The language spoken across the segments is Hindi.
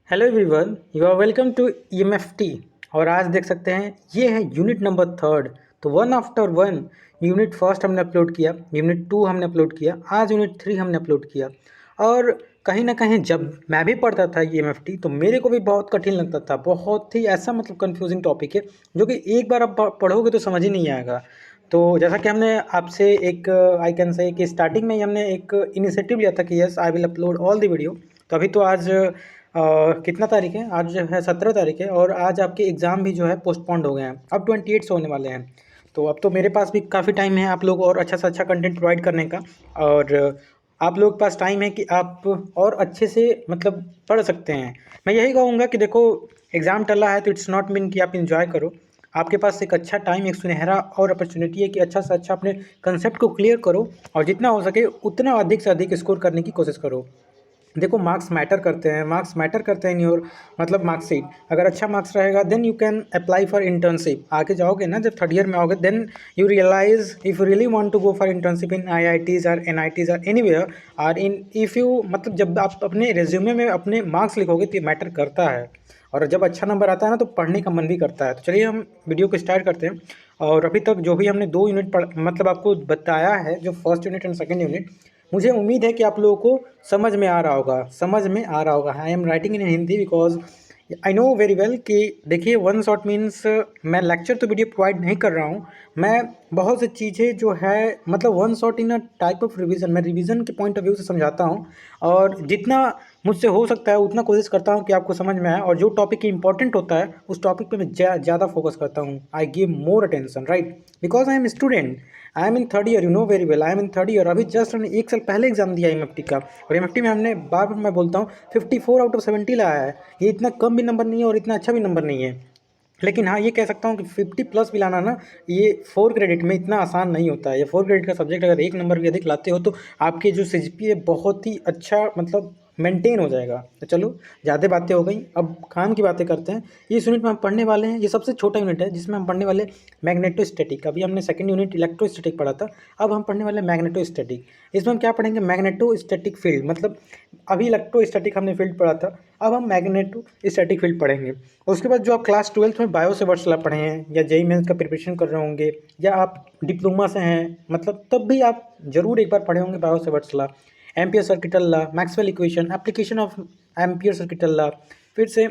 Hello everyone, you are welcome to EMFT। और आज देख सकते हैं ये है यूनिट नंबर थर्ड। तो one after one unit first हमने अपलोड किया, यूनिट टू हमने अपलोड किया, आज यूनिट थ्री हमने अपलोड किया। और कहीं ना कहीं जब मैं भी पढ़ता था EMFT तो मेरे को भी बहुत कठिन लगता था, बहुत ही ऐसा मतलब कंफ्यूजिंग टॉपिक है जो कि एक बार आप पढ़ोगे तो समझ ही नहीं आएगा। तो जैसा कि हमने आपसे एक आई कैन से कि स्टार्टिंग में ही हमने एक इनिशिएटिव लिया था कि yes I will upload all the video. तो अभी तो आज कितना तारीख है? आज जो है 17 तारीख है और आज आपके एग्ज़ाम भी जो है पोस्टपोन्ड हो गए हैं, अब 28 से होने वाले हैं। तो अब तो मेरे पास भी काफ़ी टाइम है आप लोग और अच्छा से अच्छा कंटेंट प्रोवाइड करने का। और आप लोग के पास टाइम है कि आप और अच्छे से मतलब पढ़ सकते हैं। मैं यही कहूँगा कि देखो, एग्ज़ाम टला है तो इट्स नॉट मीन कि आप इन्जॉय करो। आपके पास एक अच्छा टाइम, एक सुनहरा और अपॉर्चुनिटी है कि अच्छा से अच्छा अपने कंसेप्ट को क्लियर करो और जितना हो सके उतना अधिक से अधिक स्कोर करने की कोशिश करो। देखो, मार्क्स मैटर करते हैं, मार्क्स मैटर करते हैं इन योर मतलब मार्कशीट। अगर अच्छा मार्क्स रहेगा then you can apply for internship. आगे जाओगे ना, जब थर्ड ईयर में आओगे then you realise if you really want to go for internship in IITs और NITs और एनीवेयर और इन इफ़ यू मतलब जब आप अपने रेज्यूमे में अपने मार्क्स लिखोगे तो ये मैटर करता है। और जब अच्छा नंबर आता है ना तो पढ़ने का मन भी करता है। तो चलिए हम वीडियो को स्टार्ट करते हैं। और अभी तक जो भी हमने 2 यूनिट पढ़ मतलब आपको बताया है, जो first unit and second unit, मुझे उम्मीद है कि आप लोगों को समझ में आ रहा होगा, समझ में आ रहा होगा। I am writing in Hindi because I know very well कि देखिए, वन शॉट मीन्स मैं लेक्चर तो वीडियो प्रोवाइड नहीं कर रहा हूँ। मैं बहुत सी चीज़ें जो है मतलब one shot in a type of revision, मैं रिवीजन के पॉइंट ऑफ व्यू से समझाता हूँ। और जितना मुझसे हो सकता है उतना कोशिश करता हूँ कि आपको समझ में आए। और जो टॉपिक इंपॉर्टेंट होता है उस टॉपिक पे मैं ज़्यादा फोकस करता हूँ। I give more attention, right, because I M student. I am in third year, you know very well, I am in third year. अभी जस्ट हमने 1 साल पहले एग्जाम दिया EMFT का। और EMFT में हमने बार बार मैं बोलता हूँ 54 आउट ऑफ 70 लाया है। ये इतना कम भी नंबर नहीं है और इतना अच्छा भी नंबर नहीं है। लेकिन हाँ, ये कह सकता हूँ कि 50+ भी लाना ना, ये 4 क्रेडिट में इतना आसान नहीं होता है। ये 4 क्रेडिट का सब्जेक्ट अगर 1 नंबर भी अधिक लाते हो तो आपके जो CGPA है बहुत ही अच्छा मतलब मेंटेन हो जाएगा। तो चलो, ज़्यादा बातें हो गई, अब काम की बातें करते हैं। इस यूनिट में हम पढ़ने वाले हैं, ये सबसे छोटा यूनिट है जिसमें हम पढ़ने वाले मैग्नेटोस्टैटिक। अभी हमने सेकंड यूनिट इलेक्ट्रोस्टैटिक पढ़ा था, अब हम पढ़ने वाले मैग्नेटोस्टैटिक। इसमें हम क्या पढ़ेंगे? Magnetostatic field. मतलब अभी इलेक्ट्रोस्टैटिक हमने फील्ड पढ़ा था, अब हम मैग्नेटोस्टैटिक फील्ड पढ़ेंगे। उसके बाद जो आप क्लास 12th में बायो से वर्सला पढ़े हैं या JEE मेंस का प्रिपरेशन कर रहे होंगे या आप डिप्लोमा से हैं मतलब तब भी आप जरूर एक बार पढ़े होंगे बायो से वर्सला, ampere circuital law, Maxwell equation, application of ampere circuital law. फिर से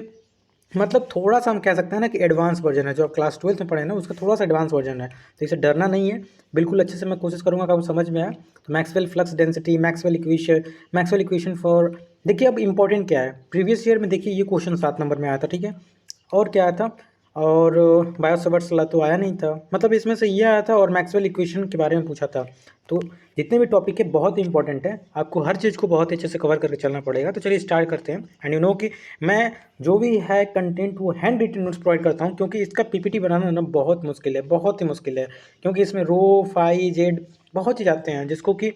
मतलब थोड़ा सा हम कह सकते हैं ना कि एडवांस वर्जन है, जो आप क्लास 12th में पढ़े ना उसका थोड़ा सा एडवांस वर्जन है। तो इसे डरना नहीं है, बिल्कुल अच्छे से मैं कोशिश करूँगा कि आपको समझ में आए। तो Maxwell flux density, Maxwell equation for, देखिए अब इंपॉर्टेंट क्या है, प्रीवियस ईयर में देखिए ये क्वेश्चन 7 नंबर में आया था, ठीक है। और क्या आया था? और बायो सवर्ट्स लॉ तो आया नहीं था, मतलब इसमें से ये आया था और मैक्सवेल इक्वेशन के बारे में पूछा था। तो जितने भी टॉपिक है बहुत ही इंपॉर्टेंट है, आपको हर चीज़ को बहुत अच्छे से कवर करके चलना पड़ेगा। तो चलिए स्टार्ट करते हैं। एंड यू नो कि मैं जो भी है कंटेंट वो हैंड रिटन नोट्स प्रोवाइड करता हूँ, क्योंकि इसका PPT बनाना ना बहुत मुश्किल है, बहुत ही मुश्किल है। क्योंकि इसमें रो फाई जेड बहुत चीज़ आते हैं जिसको कि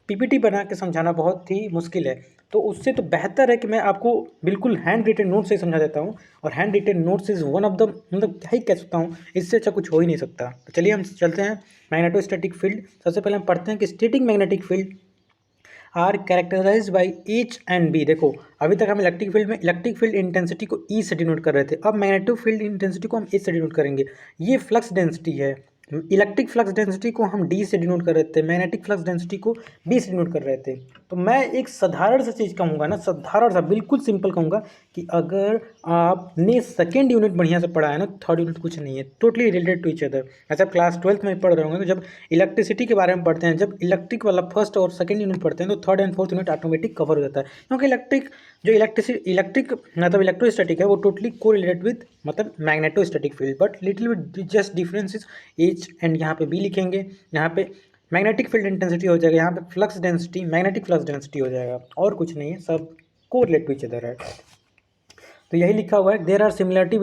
PPT बना के समझाना बहुत ही मुश्किल है। तो उससे तो बेहतर है कि मैं आपको बिल्कुल हैंड रिटन नोट से ही समझा देता हूँ। और handwritten notes is one of the मतलब क्या ही कह सकता हूँ, इससे अच्छा कुछ हो ही नहीं सकता। तो चलिए हम चलते हैं मैग्नेटोस्टैटिक फील्ड। सबसे पहले हम पढ़ते हैं कि static magnetic field are characterised by H and B। देखो, अभी तक हम इलेक्ट्रिक फील्ड में इलेक्ट्रिक फील्ड इंटेंसिटी को E से डिनोट कर रहे थे, अब मैग्नेटिक फील्ड इंटेंसिटी को हम H से डिनोट करेंगे। ये फ्लक्स डेंसिटी है, इलेक्ट्रिक फ्लक्स डेंसिटी को हम D से डिनोट कर रहे थे, मैग्नेटिक फ्लक्स डेंसिटी को B से डिनोट कर रहे थे। तो मैं एक साधारण सा चीज़ कहूँगा ना, साधारण सा बिल्कुल सिंपल कहूँगा कि अगर आपने सेकेंड यूनिट बढ़िया से पढ़ा है ना, थर्ड यूनिट कुछ नहीं है, totally related to each other. ऐसा क्लास 12th में पढ़ रहे होंगे, तो जब इलेक्ट्रिसिटी के बारे में पढ़ते हैं, जब इलेक्ट्रिक वाला फर्स्ट और सेकेंड यूनिट पढ़ते हैं तो third and fourth unit automatic cover हो जाता है। क्योंकि इलेक्ट्रिक मतलब इलेक्ट्रोस्टैटिक है वो टोटली को रिलेटेड विद मतलब magnetostatic field, but little bit just difference is H and यहाँ पे B लिखेंगे। यहाँ पे मैग्नेटिक फील्ड इंटेंसिटी हो जाएगा, यहाँ पे flux density magnetic flux density हो जाएगा, और कुछ नहीं है, सब को रिलेट टू ईच अदर है। तो यही लिखा हुआ है, there are similarity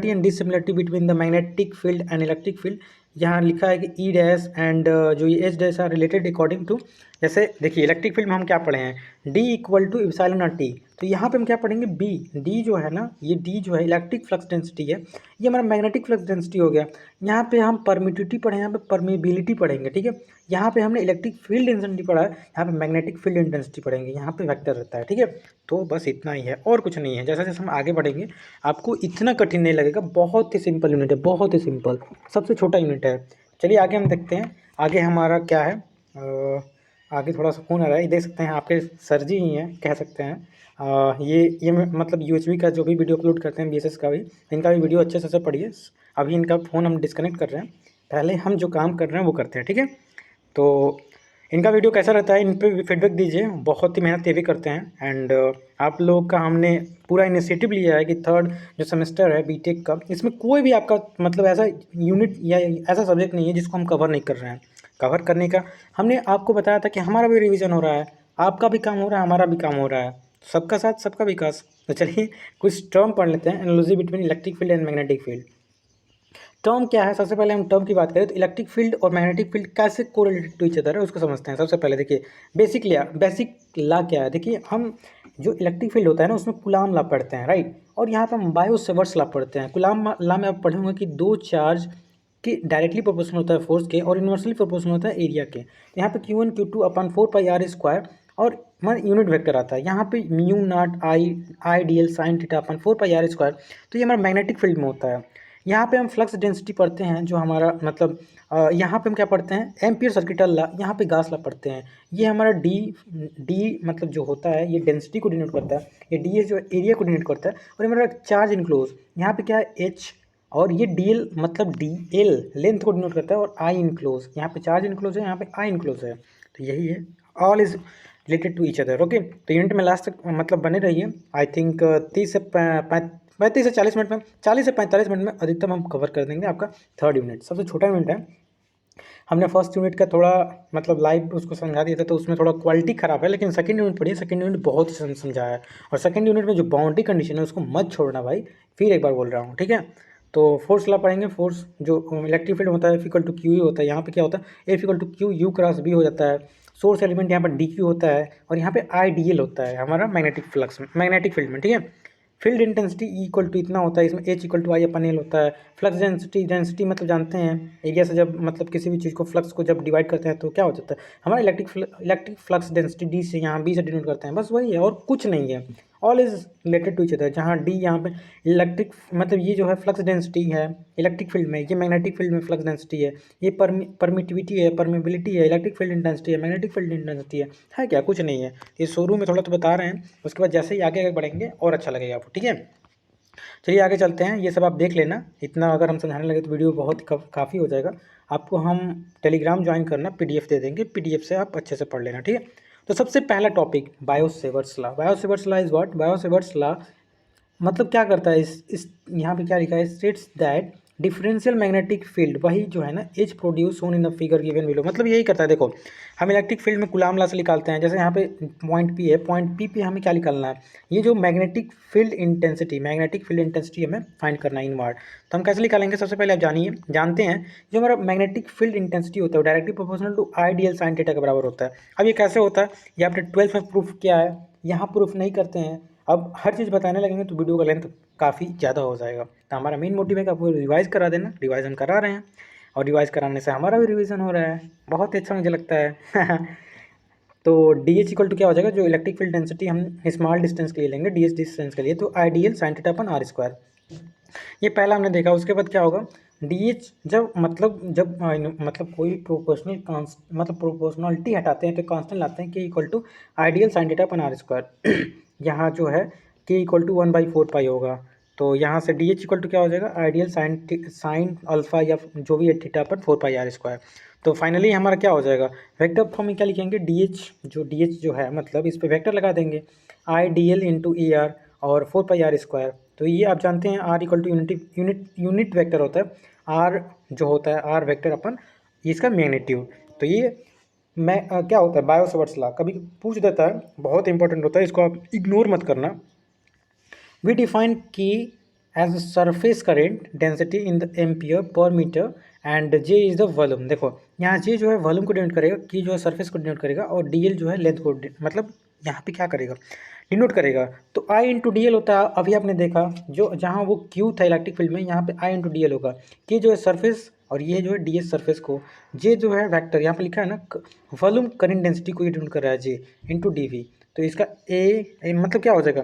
and dissimilarity between the magnetic field and electric field. यहाँ लिखा है कि E डैश एंड जो ये H dash are related according to, जैसे देखिए इलेक्ट्रिक फील्ड में हम क्या पढ़े हैं, D equal to epsilon not T। तो यहाँ पे हम क्या पढ़ेंगे, बी डी जो है ना, ये डी जो है इलेक्ट्रिक फ्लक्स डेंसिटी है, ये हमारा मैग्नेटिक फ्लक्स डेंसिटी हो गया। यहाँ पे हम परमिटिविटी पढ़े, यहाँ पे परमिबिलिटी पढ़ेंगे, ठीक है। यहाँ पे हमने इलेक्ट्रिक फील्ड इंटेंसिटी पढ़ा है, यहाँ पे मैग्नेटिक फील्ड इंटेंसिटी पढ़ेंगे, यहाँ पे वेक्टर रहता है, ठीक है। तो बस इतना ही है और कुछ नहीं है। जैसे जैसे हम आगे बढ़ेंगे आपको इतना कठिन नहीं लगेगा, बहुत ही सिंपल यूनिट है, बहुत ही सिंपल, सबसे छोटा यूनिट है। चलिए आगे हम देखते हैं आगे हमारा क्या है। आगे थोड़ा सा फ़ोन आ रहा है, ये देख सकते हैं आपके सर जी ही हैं कह सकते हैं। ये मतलब यूएचबी का जो भी वीडियो अपलोड करते हैं बीएसएस का भी, इनका भी वीडियो अच्छे से पढ़िए। अभी इनका फ़ोन हम डिस्कनेक्ट कर रहे हैं, पहले हम जो काम कर रहे हैं वो करते हैं, ठीक है। तो इनका वीडियो कैसा रहता है इन पर भी फीडबैक दीजिए, बहुत ही मेहनत ये भी करते हैं। एंड आप लोग का हमने पूरा इनिशिएटिव लिया है कि थर्ड जो सेमेस्टर है बीटेक का, इसमें कोई भी आपका मतलब ऐसा यूनिट या ऐसा सब्जेक्ट नहीं है जिसको हम कवर नहीं कर रहे हैं। कवर करने का हमने आपको बताया था कि हमारा भी रिवीजन हो रहा है, आपका भी काम हो रहा है, हमारा भी काम हो रहा है, सबका साथ सबका विकास। तो चलिए कुछ टर्म पढ़ लेते हैं, analogy between electric field and magnetic field. Term क्या है, सबसे पहले हम टर्म की बात करें तो इलेक्ट्रिक फील्ड और मैग्नेटिक फील्ड कैसे कोरिलेटेड टू ईच अदर है उसको समझते हैं। सबसे पहले देखिए बेसिक ला क्या है। देखिए हम जो इलेक्ट्रिक फील्ड होता है ना उसमें कूलाम ला पढ़ते हैं, राइट। और यहाँ पर हम बायो सेवर्ट्स ला पढ़ते हैं। कूलाम ला में आप पढ़े होंगे कि दो चार्ज कि डायरेक्टली प्रोपोर्शनल होता है फोर्स के और इन्वर्सली प्रोपोर्शनल होता है एरिया के। तो यहाँ पे Q1 Q2 अपन 4πr² और हमारा यूनिट वेक्टर आता है। यहाँ पे mu not I D L sine theta upon 4πr²। तो ये हमारा मैग्नेटिक फील्ड में होता है। यहाँ पे हम फ्लक्स डेंसिटी पढ़ते हैं जो हमारा मतलब यहाँ पे हम क्या पढ़ते हैं, एम्पियर सर्किटल ला, यहाँ पे गास ला पढ़ते हैं। ये हमारा डी मतलब जो होता है ये डेंसिटी को डिनोट करता है, ये डी जो एरिया को डिनोट करता है। और ये हमारा चार्ज इनक्लोज, यहाँ पे क्या है एच, और ये डी एल मतलब डी एल लेंथ को डिनोट करता है, और आई इनक्लोज, यहाँ पे चार्ज इनक्लोज है, यहाँ पे आई इनक्लोज है। तो यही है, all is related to each other, okay. तो यूनिट में लास्ट तक मतलब बने रहिए। आई थिंक 35 से 40 मिनट में, 40 से 45 मिनट में अधिकतम हम कवर कर देंगे आपका थर्ड यूनिट। सबसे छोटा यूनिट है, हमने फर्स्ट यूनिट का थोड़ा मतलब लाइव उसको समझा दिया था तो उसमें थोड़ा क्वालिटी ख़राब है, लेकिन सेकंड यूनिट पढ़िए, सेकंड यूनिट बहुत ही समझाया है। और सेकंड यूनिट में जो बाउंड्री कंडीशन है उसको मत छोड़ना भाई, फिर एक बार बोल रहा हूँ, ठीक है। तो फोर्स ला पढ़ेंगे, फोर्स जो इलेक्ट्रिक फील्ड होता है F = Q ही होता है। यहाँ पे क्या होता है F = Q U cross B हो जाता है। सोर्स एलिमेंट यहाँ पर DQ होता है, और यहाँ पे IDL होता है हमारा मैग्नेटिक फील्ड में, ठीक है। फील्ड इंटेंसिटी इक्वल टू इतना होता है, इसमें H = I/L होता है। फ्लक्स डेंसिटी मतलब जानते हैं एरिया से जब मतलब किसी भी चीज़ को फ्लक्स को जब डिवाइड करते हैं तो क्या हो जाता है हमारा इलेक्ट्रिक फ्लक्स डेंसिटी D से यहाँ B से डिनोट करते हैं, बस वही है और कुछ नहीं है। All is related to each other, जहाँ डी यहाँ पे इलेक्ट्रिक मतलब ये जो है फ्लक्स डेंसिटी है इलेक्ट्रिक फील्ड में, ये मैग्नेटिक फील्ड में फ्लक्स डेंसिटी है, ये परमिटिविटी है, परमिबिलिटी है, इलेक्ट्रिक फील्ड इंटेंसिटी है, मैग्नेटिक फील्ड इंटेंसिटी है क्या, कुछ नहीं है। ये शुरू में थोड़ा तो बता रहे हैं, उसके बाद जैसे ही आगे आगे बढ़ेंगे और अच्छा लगेगा आपको, ठीक है। चलिए आगे चलते हैं, ये सब आप देख लेना, इतना अगर हम समझाने लगे तो वीडियो बहुत काफ़ी हो जाएगा। आपको हम टेलीग्राम ज्वाइन करना, PDF दे देंगे, PDF से आप अच्छे से पढ़ लेना, ठीक है। तो सबसे पहला topic bio Savart's law. Bio Savart's law is what, bio Savart's law मतलब क्या करता है, इस यहाँ पे क्या लिखा है, states that differential magnetic field, वही जो है ना एच प्रोड्यूस होन in the figure given below, मतलब यही करता है। देखो हम इलेक्ट्रिक फील्ड में कूलाम लॉ से निकालते हैं, जैसे यहाँ पे पॉइंट पी है, पॉइंट पी पे हमें क्या निकालना है, ये जो मैग्नेटिक फील्ड इंटेंसिटी हमें फाइंड करना है इनवर्ड। तो हम कैसे निकालेंगे, सबसे पहले आप जानते हैं जो हमारा मैग्नेटिक फील्ड इंटेंसिटी होता है वो directly proportional to IDL sine theta के बराबर होता है। अब ये कैसे होता है, ये आपने 12th में प्रूफ किया है, यहाँ प्रूफ नहीं करते हैं। अब हर चीज़ बताने लगेंगे तो वीडियो का लेंथ काफ़ी ज़्यादा हो जाएगा। तो हमारा मेन मोटिव है कि आपको रिवाइज़ करा देना, रिवाइज़ हम करा रहे हैं, और रिवाइज़ कराने से हमारा भी रिवीजन हो रहा है, बहुत ही अच्छा मुझे लगता है। तो DH = क्या हो जाएगा, जो इलेक्ट्रिक फील्ड डेंसिटी हम स्मॉल डिस्टेंस के लिए लेंगे, DH डिस्टेंस के लिए, तो IDL साइन थीटा r²। ये पहला हमने देखा। उसके बाद क्या होगा, DH जब मतलब कोई प्रोपोर्शनलिटी हटाते हैं तो कांस्टेंट लाते हैं K = IDL sine theta r²। यहाँ जो है K = 1/4 होगा। तो यहाँ से DH = क्या हो जाएगा, IDL साइन अल्फा या जो भी है थीटा पर 4πr²। तो फाइनली हमारा क्या हो जाएगा, वेक्टर फॉर्म में क्या लिखेंगे, DH जो है मतलब इस पर वेक्टर लगा देंगे IDL × ER और 4πr²। तो ये आप जानते हैं R = यूनिट वेक्टर होता है, R जो होता है R वेक्टर अपन इसका मैग्नीट्यूड। तो ये क्या होता है, बायो सेवर्ट्स लॉ कभी पूछ देता है, बहुत इंपॉर्टेंट होता है, इसको आप इग्नोर मत करना। We define K as surface current density in the ampere per metre and J is the volume. देखो यहाँ J जो है वॉल्यूम को डिनोट करेगा, की जो है सरफेस को डिनोट करेगा, और DL जो है लेंथ को मतलब यहाँ पे क्या करेगा, डिनोट करेगा। तो आई इंटू डी एल होता है, अभी आपने देखा जो जहाँ वो क्यू था इलेक्ट्रिक फील्ड में, यहाँ पे आई इंटू डी एल होगा। के जो है सरफेस और ये जो है डी एस सरफेस को, जे जो है वेक्टर, यहाँ पे लिखा है ना वॉल्यूम करंट डेंसिटी को ये डिनोट कर रहा है जे इंटू डी वी। तो इसका ए मतलब क्या हो जाएगा,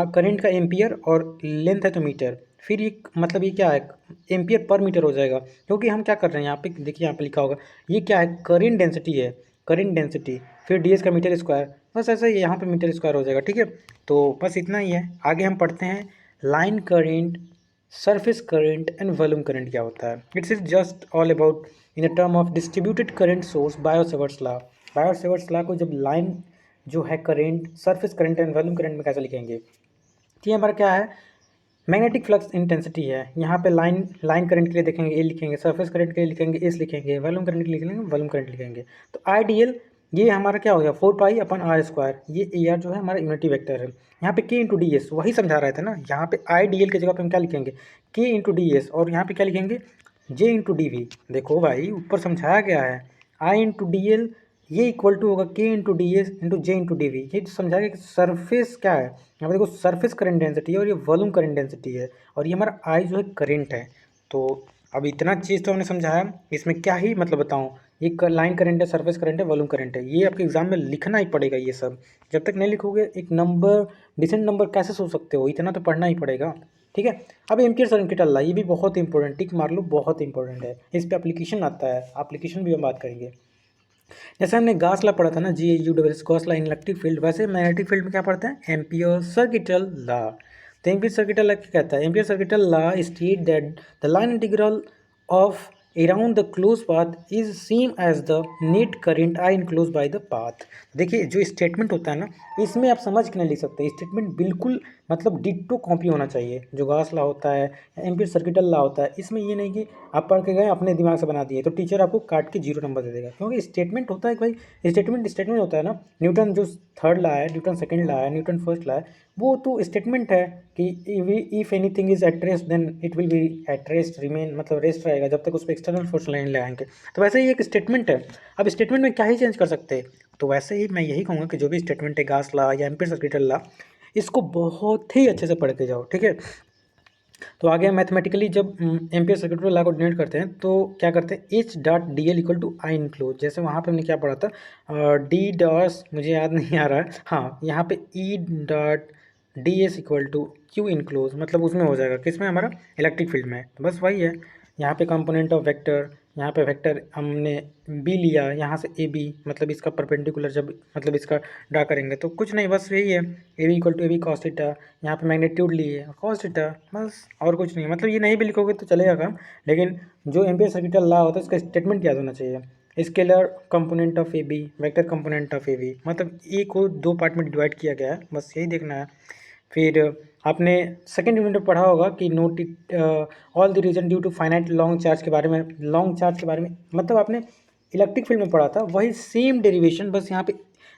करंट का एम्पियर और लेंथ है तो मीटर, फिर ये मतलब ये क्या है, एम्पियर पर मीटर हो जाएगा। क्योंकि हम क्या कर रहे हैं यहाँ पे, देखिए यहाँ पे लिखा होगा ये क्या है, करंट डेंसिटी है, करंट डेंसिटी, फिर डी एस का मीटर स्क्वायर, बस ऐसा ही यहाँ पे मीटर स्क्वायर हो जाएगा। ठीक है, तो बस इतना ही है। आगे हम पढ़ते हैं line current, surface current and volume current क्या होता है। It's is just all about in a term of distributed current source, bio-Savart's law. Bio-Savart's law को जब लाइन जो है current, surface current and volume current में कैसे लिखेंगे, तो ये हमारा क्या है, मैग्नेटिक फ्लक्स इंटेंसिटी है। यहाँ पे लाइन करंट के लिए देखेंगे ए लिखेंगे, सरफेस करंट के लिए लिखेंगे एस लिखेंगे, वॉल्यूम करंट के लिए लिखेंगे वॉल्यूम करंट लिखेंगे। तो आइडियल ये हमारा क्या हो गया 4π/r², ये ए आर जो है हमारा यूनिटी वेक्टर है। यहाँ पे के इंटू डी एस वही समझा रहे थे ना, यहाँ पे आई डी एल की जगह पे हम क्या लिखेंगे, के इंटू डी एस, और यहाँ पे क्या लिखेंगे जे इंटू डी वी। देखो भाई ऊपर समझाया गया है, आई इंटू डी एल ये इक्वल टू होगा K into D S into J into D V. ये समझा गया कि सरफेस क्या है, यहाँ पे देखो सरफेस करंट डेंसिटी है और ये वॉल्यूम करंट डेंसिटी है, और ये हमारा आई जो है करंट है। तो अब इतना चीज़ तो हमने समझाया, इसमें क्या ही मतलब बताऊँ, ये लाइन करंट है, सरफेस करंट है, वॉल्यूम करंट है, ये आपके एग्जाम में लिखना ही पड़ेगा। ये सब जब तक नहीं लिखोगे एक नंबर डिसेंट नंबर कैसे सोच सकते हो, इतना तो पढ़ना ही पड़ेगा। ठीक है, अब एम्पियर सर्किट अल्लाह, ये भी बहुत इंपॉर्टेंट, टिक मार लो, बहुत इंपॉर्टेंट है, इस पर एप्लीकेशन आता है, एप्लीकेशन भी हम बात करेंगे। जैसे हमने गॉस लॉ पढ़ा था ना, G U W S, Gauss law in electric field, वैसे मैग्नेटिक फील्ड में क्या पढ़ते हैं, एम्पियर सर्किटल लॉ। तो एम्पियर सर्किटल लॉ क्या कहता है, ampere circuital law state that the line integral of around the close path is same as the net current I enclose by the path. देखिए जो स्टेटमेंट होता है ना, इसमें आप समझ के नहीं लिख सकते, स्टेटमेंट बिल्कुल मतलब डिट्टो कॉपी होना चाहिए। जो गॉस लॉ होता है, एम्पियर सर्किटल लॉ होता है, इसमें ये नहीं कि आप पढ़ के गए अपने दिमाग से बना दिए तो टीचर आपको काट के 0 नंबर दे देगा। क्योंकि स्टेटमेंट होता है कि भाई स्टेटमेंट होता है ना, न्यूटन जो थर्ड लॉ है, न्यूटन सेकंड लॉ है, न्यूटन फर्स्ट लॉ है, वो तो स्टेटमेंट है कि if anything is at rest then it will be at rest, remain मतलब रेस्ट रहेगा जब तक उस पर एक्सटर्नल फोर्स लाइन लगाएंगे। तो वैसे ही एक स्टेटमेंट है, अब स्टेटमेंट में क्या ही चेंज कर सकते हैं। तो वैसे ही मैं यही कहूँगा कि जो भी स्टेटमेंट है गॉस लॉ या एम्पियर सर्किटल लॉ, इसको बहुत ही अच्छे से पढ़ के जाओ। ठीक है, तो आगे मैथमेटिकली जब एम्पियर सर्किट लॉ को डिनोट करते हैं तो क्या करते हैं, H dot D L equal to I enclose. जैसे वहाँ पे हमने क्या पढ़ा था, डी डॉस मुझे याद नहीं आ रहा है, हाँ यहाँ पे E dot D S equal to Q enclose, मतलब उसमें हो जाएगा किसमें, हमारा इलेक्ट्रिक फील्ड में। तो बस वही है, यहाँ पे कंपोनेंट ऑफ वेक्टर, यहाँ पे वेक्टर हमने बी लिया, यहाँ से ए बी मतलब इसका परपेंडिकुलर जब मतलब इसका ड्रा करेंगे तो कुछ नहीं, बस यही है, A B equal to A B cos theta, यहाँ पे मैग्नीट्यूड लिए कॉस थीटा, बस और कुछ नहीं। मतलब ये नहीं भी लिखोगे तो चलेगा काम, लेकिन जो एम्पियर सर्किटल लॉ होता है उसका स्टेटमेंट याद होना चाहिए। Scalar component of A B, vector component of A B, मतलब ए को 2 पार्ट में डिवाइड किया गया है, बस यही देखना है। फिर आपने सेकेंड यूनिट में पढ़ा होगा कि note it all the region due to finite long charge के बारे में, लॉन्ग चार्ज के बारे में मतलब आपने इलेक्ट्रिक फील्ड में पढ़ा था, वही सेम डेरिवेशन, बस यहाँ पे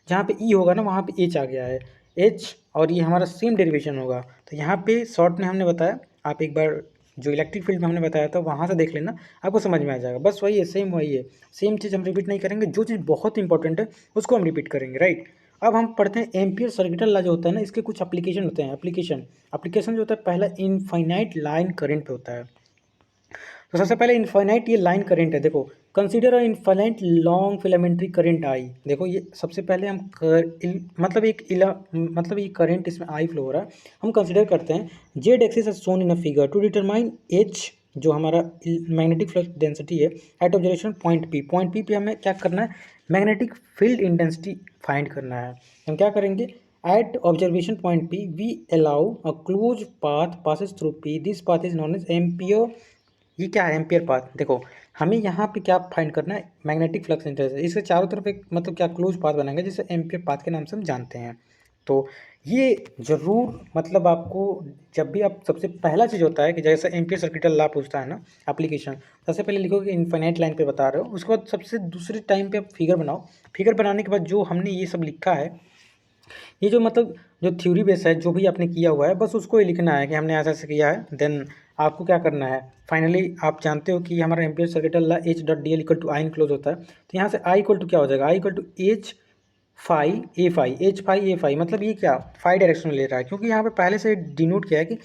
जहाँ पे ई होगा ना वहाँ पे एच आ गया है, एच, और ये हमारा सेम डेरिवेशन होगा। तो यहाँ पे शॉर्ट में हमने बताया, आप एक बार जो इलेक्ट्रिक फील्ड में हमने बताया था वहाँ से देख लेना, आपको समझ में आ जाएगा। बस वही है, सेम वही है, सेम चीज़ हम रिपीट नहीं करेंगे, जो चीज़ बहुत इंपॉर्टेंट है उसको हम रिपीट करेंगे, राइट। अब हम पढ़ते हैं एम्पियर सर्किटल लॉ जो होता है ना, इसके कुछ एप्लीकेशन होते हैं। एप्लीकेशन जो होता है, पहला इनफाइनाइट लाइन करंट पे होता है। तो सबसे पहले इनफाइनाइट ये लाइन करंट है, देखो consider a infinite long filamentary current I. देखो ये सबसे पहले हम मतलब ये करंट इसमें आई फ्लो हो रहा है, हम कंसीडर करते हैं Z axis shown in a figure to determine H जो हमारा मैग्नेटिक फ्लक्स डेंसिटी है at observation point P. Point P पे हमें क्या करना है, मैग्नेटिक फील्ड इंटेंसिटी फाइंड करना है। हम क्या करेंगे, at observation point P we allow a close path passes through P, this path is known as ampere. ये क्या है, एम्पियर पाथ। देखो हमें यहाँ पे क्या फाइंड करना है, मैग्नेटिक फ्लक्स इंटेंसिटी, इसके चारों तरफ एक मतलब क्या क्लोज पाथ बनाएंगे जिसे एम्पियर पाथ के नाम से हम जानते हैं। तो ये जरूर मतलब आपको जब भी आप, सबसे पहला चीज़ होता है कि जैसे एम्पियर सर्किटल लॉ पूछता है ना एप्लीकेशन, सबसे पहले लिखो कि इनफाइनाइट लाइन पे बता रहे हो, उसके बाद सबसे दूसरे टाइम पे आप फिगर बनाओ। फिगर बनाने के बाद जो हमने ये सब लिखा है, ये जो मतलब जो थ्योरी बेस है, जो भी आपने किया हुआ है, बस उसको ही लिखना है कि हमने ऐसा ऐसा किया है। देन आपको क्या करना है, फाइनली आप जानते हो कि हमारा ampere circuital law H dot D L equal to I enclose होता है। तो यहाँ से आई इक्वल टू क्या हो जाएगा, I equal to H H phi A phi मतलब ये क्या फाई डायरेक्शन में ले रहा है, क्योंकि यहाँ पे पहले से डिनोट किया है कि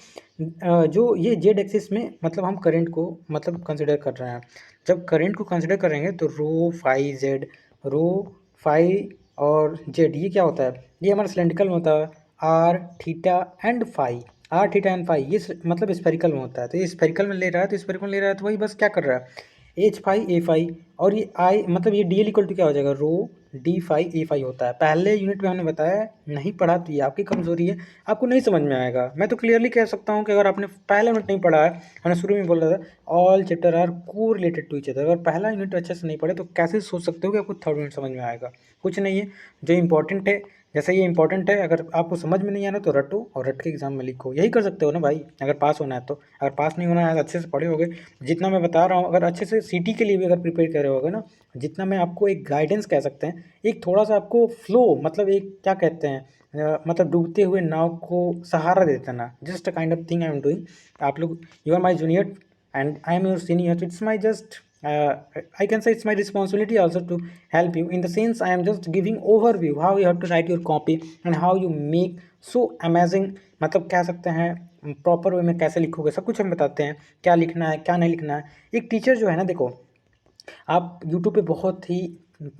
जो ये जेड एक्सिस में मतलब हम करंट को मतलब कंसिडर कर रहे हैं। जब करंट को कंसिडर करेंगे तो रो फाई जेड, रो फाई और जेड ये क्या होता है, ये हमारा सिलेंड्रिकल में होता है R theta and phi. R theta and phi ये मतलब स्फेरिकल में होता है, तो ये स्फेरिकल में ले रहा है, तो स्फेरिकल में ले रहा है तो वही बस क्या कर रहा है H phi A phi। और ये आई मतलब ये डी एल इक्वल टू क्या हो जाएगा, रो D phi A phi होता है। पहले यूनिट में हमने बताया, नहीं पढ़ा तो ये आपकी कमजोरी है, आपको नहीं समझ में आएगा। मैं तो क्लियरली कह सकता हूँ कि अगर आपने पहला यूनिट नहीं पढ़ा है, मैंने शुरू में बोल रहा था ऑल चैप्टर आर को रिलेटेड टू ईच अदर, अगर पहला यूनिट अच्छे से नहीं पढ़े तो कैसे सोच सकते हो कि आपको थर्ड यूनिट समझ में आएगा। कुछ नहीं है, जो इंपॉर्टेंट है जैसे ये इंपॉर्टेंट है, अगर आपको समझ में नहीं आ रहा तो रटो और रट के एग्जाम में लिखो, यही कर सकते हो ना भाई अगर पास होना है तो। अगर पास नहीं होना है अच्छे से पढ़े होगे, जितना मैं बता रहा हूँ, अगर अच्छे से सीटी के लिए भी अगर प्रिपेयर कर रहे होगे ना, जितना मैं आपको एक गाइडेंस कह सकते हैं, एक थोड़ा सा आपको फ्लो मतलब एक क्या कहते हैं मतलब डूबते हुए नाव को सहारा देता ना, just a kind of thing I am doing. आप लोग you are my junior and I am your senior, so it's my just I can say it's my responsibility also to help you, in the sense I am just giving overview how you have to write your copy and how you make so amazing, मतलब कह सकते हैं प्रॉपर वे में कैसे लिखोगे, सब कुछ हम बताते हैं, क्या लिखना है क्या नहीं लिखना है। एक टीचर जो है ना, देखो आप यूट्यूब पे बहुत ही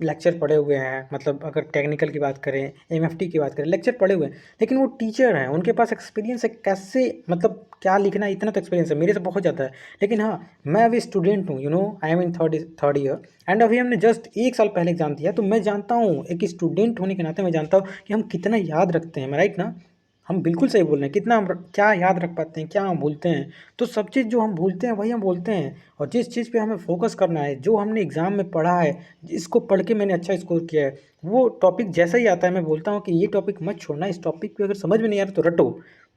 लेक्चर पढ़े हुए हैं, मतलब अगर टेक्निकल की बात करें, एमएफटी की बात करें, लेक्चर पढ़े हुए हैं, लेकिन वो टीचर हैं, उनके पास एक्सपीरियंस है कैसे मतलब क्या लिखना है, इतना तो एक्सपीरियंस है, मेरे से बहुत ज़्यादा है। लेकिन हाँ, मैं अभी स्टूडेंट हूँ, I am in third year and अभी हमने जस्ट एक साल पहले एग्जाम दिया, तो मैं जानता हूँ, एक स्टूडेंट होने के नाते मैं जानता हूँ कि हम कितना याद रखते हैं, राइट ना। हम बिल्कुल सही बोल रहे हैं, कितना हम क्या याद रख पाते हैं, क्या हम भूलते हैं। तो सब चीज़ जो हम भूलते हैं वही हम बोलते हैं, और जिस चीज़ पे हमें फोकस करना है, जो हमने एग्ज़ाम में पढ़ा है, जिसको पढ़ के मैंने अच्छा स्कोर किया है, वो टॉपिक जैसा ही आता है मैं बोलता हूँ कि ये टॉपिक मत छोड़ना, इस टॉपिक पे अगर समझ में नहीं आ रहा तो रटो।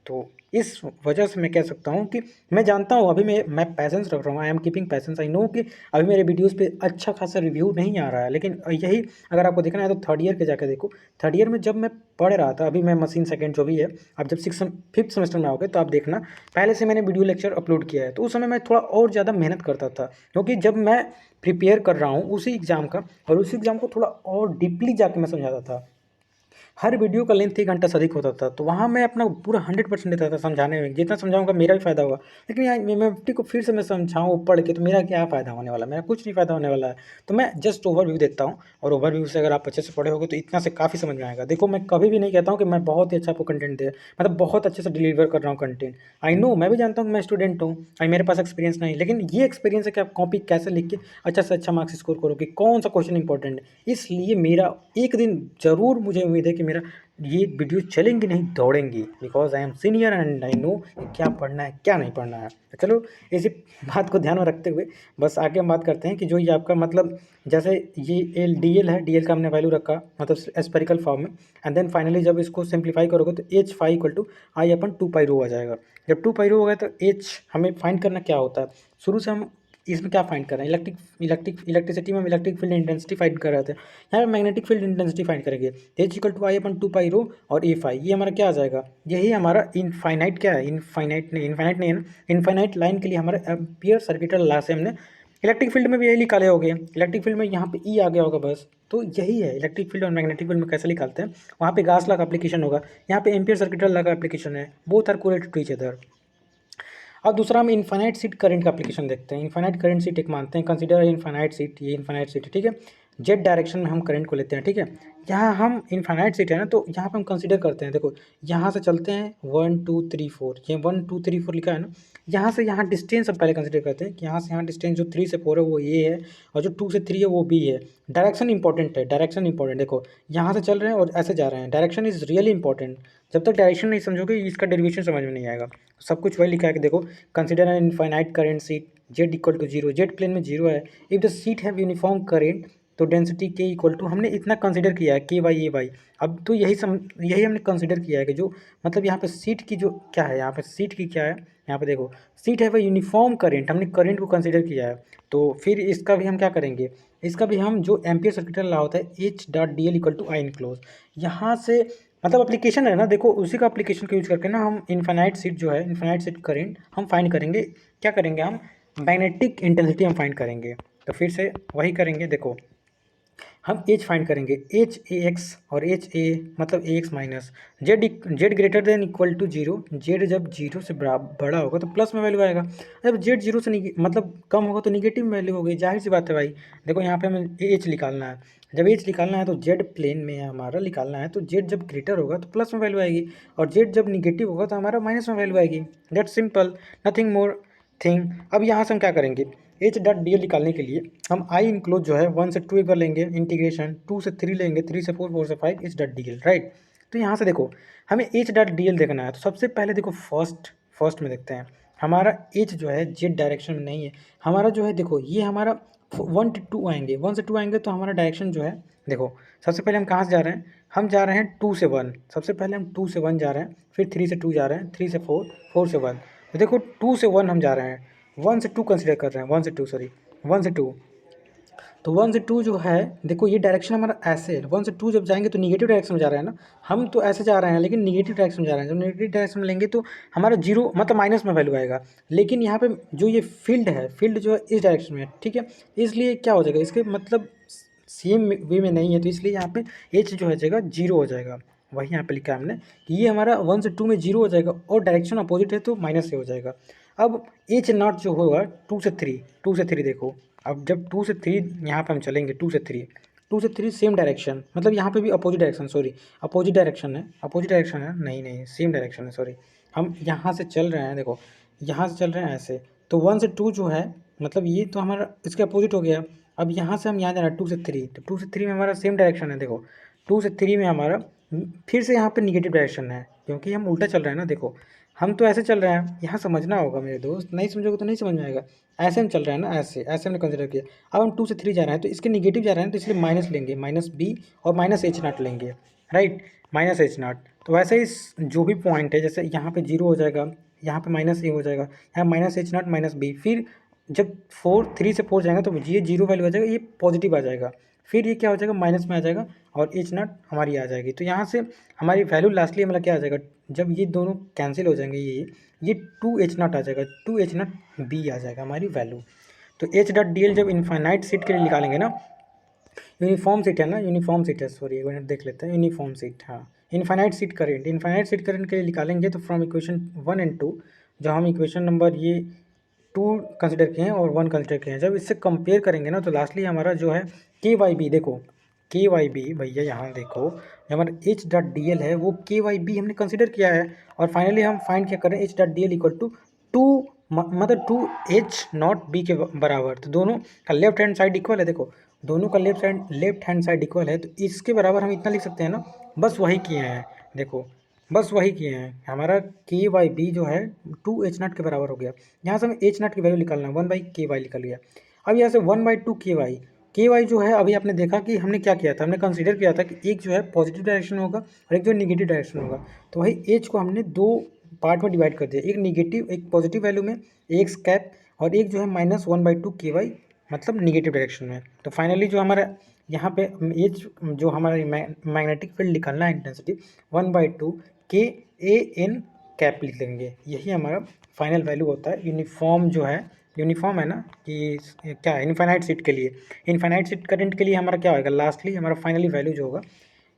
तो इस वजह से मैं कह सकता हूँ कि मैं जानता हूँ अभी मैं पैसेंस रख रहा हूँ, I am keeping patience. I know कि अभी मेरे वीडियोज़ पे अच्छा खासा रिव्यू नहीं आ रहा है, लेकिन यही अगर आपको देखना है तो थर्ड ईयर के जाकर देखो। थर्ड ईयर में जब मैं पढ़ रहा था, अभी मैं मशीन सेकेंड जो भी है, अब जब फिफ्थ सेमेस्टर में आओगे तो आप देखना, पहले से मैंने वीडियो लेक्चर अपलोड किया है, तो उस समय मैं थोड़ा और ज़्यादा मेहनत करता था, क्योंकि जब मैं प्रिपेयर कर रहा हूँ उसी एग्ज़ाम का, और उसी एग्ज़ाम को थोड़ा और डीपली जाके मैं समझाता था। हर वीडियो का लेंथ 1 घंटा से अधिक होता था, तो वहाँ मैं अपना पूरा 100% देता था समझाने में, जितना समझाऊंगा मेरा भी फ़ायदा होगा। लेकिन यहाँ एमएफटी को फिर से मैं समझाऊँ पढ़ के, तो मेरा क्या फ़ायदा होने वाला है, मेरा कुछ नहीं फ़ायदा होने वाला है। तो मैं जस्ट ओवरव्यू देता हूँ, और ओवरव्यू से अगर आप अच्छे से पढ़े होगे तो इतना से काफ़ी समझ में आएगा। देखो मैं कभी भी नहीं कहता हूँ कि मैं बहुत ही अच्छा आपको कंटेंट दे, मतलब बहुत अच्छे से डिलीवर कर रहा हूँ कंटेंट। आई नो, मैं भी जानता हूँ कि मैं स्टूडेंट हूँ, मेरे पास एक्सपीरियंस नहीं, लेकिन ये एक्सपीरियंस है कि आप कॉपी कैसे लिख के अच्छा से अच्छा मार्क्स स्कोर करोगे, कौन सा क्वेश्चन इंपॉर्टेंट है। इसलिए मेरा एक दिन ज़रूर मुझे उम्मीद है कि मेरा ये वीडियो चलेंगी नहीं दौड़ेंगी, because I am senior and I know क्या पढ़ना है क्या नहीं पढ़ना है। तो चलो इसी बात को ध्यान में रखते हुए बस आगे हम बात करते हैं कि जो ये आपका मतलब जैसे ये एल डी एल है, डी एल का हमने वैल्यू रखा मतलब एस्पेरिकल फॉर्म में, एंड देन फाइनली जब इसको सिंप्लीफाई करोगे तो एच फाई इक्वल टू आई अपन 2 पाई रो आ जाएगा। जब 2 पाई रो हो गया तो एच हमें फाइंड करना क्या होता है, शुरू से हम इसमें क्या फाइंड कर रहे हैं, इलेक्ट्रिसिटी में हम इलेक्ट्रिक फील्ड इंटेंसिटी फाइंड कर रहे थे, यहाँ पे मैग्नेटिक फील्ड इंटेंसिटी फाइंड करेंगे। एच इक्वल टू आई अपन 2 पाई रो और ए फाई, ये हमारा क्या आ जाएगा, यही हमारा इनफाइनाइट क्या है, इनफाइनाइट नहीं है ना, इनफाइनाइट लाइन के लिए हमारे एम्पियर सर्किटल लॉ से हमने इलेक्ट्रिक फील्ड में भी यही निकाले होंगे। इलेक्ट्रिक फील्ड में यहाँ पे ई आ गया होगा बस, तो यही है इलेक्ट्रिक फील्ड और मैग्नेटिक फील्ड में कैसे निकालते हैं। वहाँ पे गास लॉ का एप्लीकेशन होगा, यहाँ पे एम्पियर सर्किटल लॉ का एप्लीकेशन है, both are correlated to each other. अब दूसरा हम इनफाइनाइट सीट करंट का एप्लीकेशन देखते हैं। इनफाइनाइट करंट सीट एक मानते हैं, कंसीडर इनफाइनाइट सीट, ये इनफाइनाइट सीट है, ठीक है। जेड डायरेक्शन में हम करंट को लेते हैं, ठीक है। यहाँ हम इनफाइनाइट सीट है ना, तो यहाँ पे हम कंसीडर करते हैं, देखो यहाँ से चलते हैं 1 2 3 4, ये 1 2 3 4 लिखा है ना, यहाँ से यहाँ डिस्टेंस हम पहले कंसीडर करते हैं कि यहाँ से यहाँ डिस्टेंस जो 3 से 4 है वो ये है, और जो 2 से 3 है वो बी है। डायरेक्शन इंपॉर्टेंट है, डायरेक्शन इंपॉर्टेंट, देखो यहाँ से चल रहे हैं और ऐसे जा रहे हैं, डायरेक्शन इज रियली इंपॉर्टेंट। जब तक डायरेक्शन नहीं समझोगे इसका डेरिवेशन समझ में नहीं आएगा। सब कुछ वही लिखा है कि देखो consider an infinite current sheet Z equal to zero, Z plane में जीरो है, if the sheet have uniform current तो डेंसिटी के इक्वल टू, हमने इतना कंसिडर किया है के वाई ए वाई। अब तो यही हमने कंसिडर किया है कि जो मतलब यहाँ पे सीट की जो क्या है, यहाँ पे सीट की क्या है, यहाँ पे देखो सीट है वह यूनिफॉर्म करंट, हमने करंट को कंसिडर किया है। तो फिर इसका भी हम क्या करेंगे, इसका भी हम जो एम्पियर सर्किटल लॉ होता है H dot D L equal to I enclose, यहाँ से मतलब एप्लीकेशन है ना, देखो उसी का एप्लीकेशन का यूज करके ना हम इनफाइनाइट सीट जो है, इनफाइनाइट सीट करंट हम फाइंड करेंगे। क्या करेंगे हम, मैग्नेटिक इंटेंसिटी हम फाइंड करेंगे। तो फिर से वही करेंगे, देखो हम एच फाइंड करेंगे, एच ए एक्स और एच ए मतलब A X minus Z greater than equal to zero. Z जब जीरो से बड़ा होगा तो प्लस में वैल्यू आएगा, जब जेड जीरो से मतलब कम होगा तो निगेटिव में वैल्यू होगी, जाहिर सी बात है भाई। देखो यहाँ पे हमें एच निकालना है, जब एच निकालना है तो जेड प्लेन में हमारा निकालना है, तो जेड जब ग्रेटर होगा तो प्लस में वैल्यू आएगी, और जेड जब निगेटिव होगा तो हमारा माइनस में वैल्यू आएगी। That simple, nothing more thing. अब यहाँ से हम क्या करेंगे, एच डॉट डी एल निकालने के लिए हम आई इंक्लोज जो है 1 से 2 एक बार लेंगे, इंटीग्रेशन 2 से 3 लेंगे, 3 से 4, 4 से 5, H dot D L, right. तो यहाँ से देखो हमें एच डॉट डी एल देखना है, तो सबसे पहले देखो फर्स्ट में देखते हैं हमारा एच जो है जेड डायरेक्शन में नहीं है, हमारा जो है देखो ये हमारा 1 से 2 आएंगे, 1 से 2 आएंगे तो हमारा डायरेक्शन जो है देखो, सबसे पहले हम कहाँ से जा रहे हैं, हम जा रहे हैं 2 से 1, सबसे पहले हम 2 से 1 जा रहे हैं, फिर 3 से 2 जा रहे हैं, 3 से 4, 4 से 1, तो देखो 2 से 1 हम जा रहे हैं, 1 से 2 कंसिडर कर रहे हैं, 1 से 2 सॉरी 1 से 2, तो 1 से 2 जो है देखो ये डायरेक्शन हमारा ऐसे है, 1 से 2 जब जाएंगे तो निगेटिव डायरेक्शन में जा रहे हैं ना, हम तो ऐसे जा रहे हैं लेकिन निगेटिव डायरेक्शन में जा रहे हैं, जब निगेटिव डायरेक्शन में लेंगे तो हमारा जीरो मतलब माइनस में वैल्यू आएगा, लेकिन यहाँ पे जो ये फील्ड है, फील्ड जो है इस डायरेक्शन में है, ठीक है, इसलिए क्या हो जाएगा, इसके मतलब सेम वे में नहीं है, तो इसलिए यहाँ पे एच जो है जगह जीरो हो जाएगा, वही यहाँ पे लिखा है हमने कि ये हमारा 1 से 2 में जीरो हो जाएगा, और डायरेक्शन अपोजिट है तो माइनस से हो जाएगा। अब एच नॉट जो होगा 2 से 3, 2 से 3 देखो, अब जब 2 से 3 यहाँ पे हम चलेंगे, 2 से 3, 2 से 3 सेम डायरेक्शन, मतलब यहाँ पे भी opposite direction, sorry opposite direction है, अपोजिट डायरेक्शन है, नहीं सेम डायरेक्शन है, सॉरी हम यहाँ से चल रहे हैं, देखो यहाँ से चल रहे हैं ऐसे, तो 1 से 2 जो है मतलब ये तो हमारा इसके अपोजिट हो गया। अब यहाँ से हम यहाँ जा रहे हैं 2 से 3, तो 2 से 3 में हमारा सेम डायरेक्शन है, देखो 2 से 3 में हमारा फिर से यहाँ पे निगेटिव डायरेक्शन है, क्योंकि हम उल्टा चल रहे हैं ना, देखो हम तो ऐसे चल रहे हैं, यहाँ समझना होगा मेरे दोस्त, नहीं समझोगे तो नहीं समझ में आएगा, ऐसे हम चल रहे हैं ना, ऐसे ऐसे हमने कंसिडर किया। अब हम 2 से 3 जा रहे हैं तो इसके निगेटिव जा रहे हैं, तो इसलिए माइनस लेंगे, माइनस बी और माइनस एच नॉट लेंगे, राइट, माइनस एच नॉट। तो वैसे ही जो भी पॉइंट है, जैसे यहाँ पे जीरो हो जाएगा, यहाँ पे माइनस ए हो जाएगा, यहाँ minus H not minus B, फिर जब 3 से 4 जाएगा तो ये जीरो वैल्यू आ जाएगा, ये पॉजिटिव आ जाएगा, फिर ये क्या हो जाएगा माइनस में आ जाएगा, और एच नॉट हमारी आ जाएगी। तो यहाँ से हमारी वैल्यू लास्टली हमारा क्या आ जाएगा, जब ये दोनों कैंसिल हो जाएंगे, ये 2 एच नॉट आ जाएगा, 2 एच नॉट बी आ जाएगा हमारी वैल्यू। तो एच डॉट डी एल जब इनफाइनाइट सीट के लिए निकालेंगे ना, यूनिफॉर्म सीट है ना, यूनिफॉर्म सीट है, सॉरी एक मिनट देख लेते हैं, यूनिफॉर्म सीट, हाँ इनफाइनाइट सीट करेंट के लिए निकालेंगे, तो फ्रॉम इक्वेशन 1 एंड 2, जो हम इक्वेशन नंबर ये 2 कंसिडर किए हैं और 1 कंसिडर किए हैं, जब इससे कंपेयर करेंगे ना तो लास्टली हमारा जो है के वाई बी, देखो के वाई बी भैया यहाँ देखो, जो हमारा एच डॉट डी एल है वो के वाई बी हमने कंसिडर किया है, और फाइनली हम फाइंड क्या करें, H dot D L equal to 2 मतलब 2 एच नॉट बी के बराबर, तो दोनों का लेफ्ट हैंड साइड इक्वल है, देखो दोनों का लेफ्ट हैंड साइड इक्वल है, तो इसके बराबर हम इतना लिख सकते हैं ना, बस वही किए हैं, देखो बस वही किए हैं, हमारा के वाई बी जो है 2 एच नॉट के बराबर हो गया, यहाँ से हमें एच नॉट की वैल्यू निकालना है, 1 बाई के वाई निकल गया। अब यहाँ से 1/2 के वाई जो है, अभी आपने देखा कि हमने क्या किया था, हमने कंसीडर किया था कि एक जो है पॉजिटिव डायरेक्शन होगा और एक जो निगेटिव डायरेक्शन होगा, तो वही एच को हमने 2 पार्ट में डिवाइड कर दिया, एक निगेटिव एक पॉजिटिव वैल्यू में एक्स कैप, और एक जो है -1/2 के वाई मतलब निगेटिव डायरेक्शन में। तो फाइनली जो हमारा यहाँ पे एच जो हमारा मैग्नेटिक फील्ड निकालना है इंटेंसिटी 1/2 के ए एन कैप लिख लेंगे, यही हमारा फाइनल वैल्यू होता है। यूनिफॉर्म जो है, यूनिफॉर्म है ना कि क्या है, इनफाइनाइट सीट के लिए, इनफाइनाइट सीट करंट के लिए हमारा क्या होगा, लास्टली हमारा फाइनली वैल्यू जो होगा